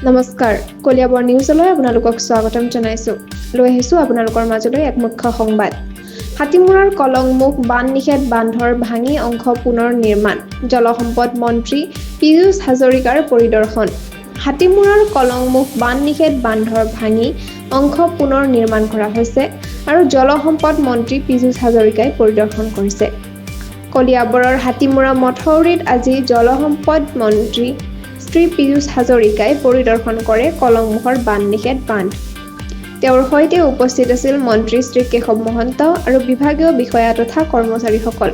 নমস্কাৰ কলিয়াবৰ নিউজলৈ আপোনালোকক স্বাগতম জনাইছো লৈ আহিছো আপোনালোকৰ মাজলৈ এক মুখ্য সংবাদ হাতীমুৰাৰ কলংমুখ বান নিষেধ বান্ধৰ ভাঙি অংশ পুনৰ নিৰ্মাণ জলসম্পদ মন্ত্ৰী পীযুষ হাজৰিকাৰ পৰিদৰ্শন হাতীমুৰাৰ কলংমুখ বান নিষেধ বান্ধৰ ভাঙি অংশ পুনৰ নিৰ্মাণ কৰা হৈছে আৰু জলসম্পদ মন্ত্ৰী পীযুষ হাজৰিকাই পৰিদৰ্শন কৰিছে কলিয়াবৰৰ হাতীমুৰা মঠৌৰিত আজি জলসম্পদ মন্ত্ৰী শ্ৰী পীযুষ হাজৰিকাই পৰিদৰ্শন কৰে কলংমুখৰ বান নিষেধ বান্ধ তেওঁৰ সৈতে উপস্থিত আছিল মন্ত্ৰী শ্ৰী কেশৱ মহন্ত আৰু বিভাগীয় বিষয়া তথা কৰ্মচাৰীসকল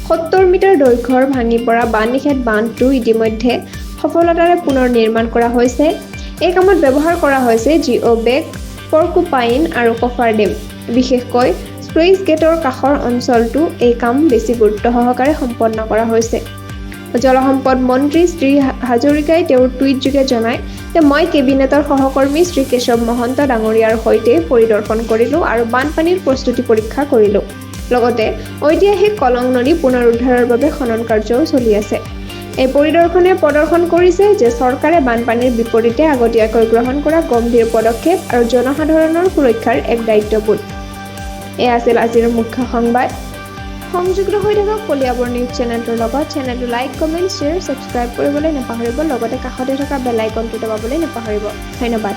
70 মিটাৰ দৈৰ্ঘ্যৰ ভাঙি পৰা বান নিষেধ বান্ধটো ইতিমধ্যে সফলতাৰে পুনৰ নিৰ্মাণ কৰা হৈছে এই কামত ব্যৱহাৰ কৰা হৈছে জিঅ' বেগ পৰ্কুপাইন আৰু কফাৰ ডেম বিশেষকৈ স্প্ৰেইজ গেটৰ কাষৰ অঞ্চলটো এই কাম বেছি গুৰুত্ব সহকাৰে সম্পন্ন কৰা হৈছে জলসম্পদ মন্ত্ৰী শ্ৰী হাজৰিকাই তেওঁৰ টুইটযোগে জনায় যে মই কেবিনেটৰ সহকৰ্মী শ্ৰী কেশৱ মহন্ত ডাঙৰীয়াৰ সৈতে পৰিদৰ্শন কৰিলোঁ আৰু বানপানীৰ প্ৰস্তুতি পৰীক্ষা কৰিলোঁ লগতে ঐতিহাসিক কলং নদী পুনৰুদ্ধাৰৰ বাবে খনন কাৰ্যও চলি আছে এই পৰিদৰ্শনে প্ৰদৰ্শন কৰিছে যে চৰকাৰে বানপানীৰ বিপৰীতে আগতীয়াকৈ গ্ৰহণ কৰা গম্ভীৰ পদক্ষেপ আৰু জনসাধাৰণৰ সুৰক্ষাৰ এক দায়িত্ববোধ এয়া আছিল আজিৰ মুখ্য সংবাদ সংযুক্ত হৈ থকা কলিয়াবৰ নিউজ চেনেলটোৰ লগত চেনেলটো লাইক কমেণ্ট শ্বেয়াৰ ছাবস্ক্ৰাইব কৰিবলৈ নাপাহৰিব লগতে কাষতে থকা বেল আইকনটো দবাবলৈ নাপাহৰিব ধন্যবাদ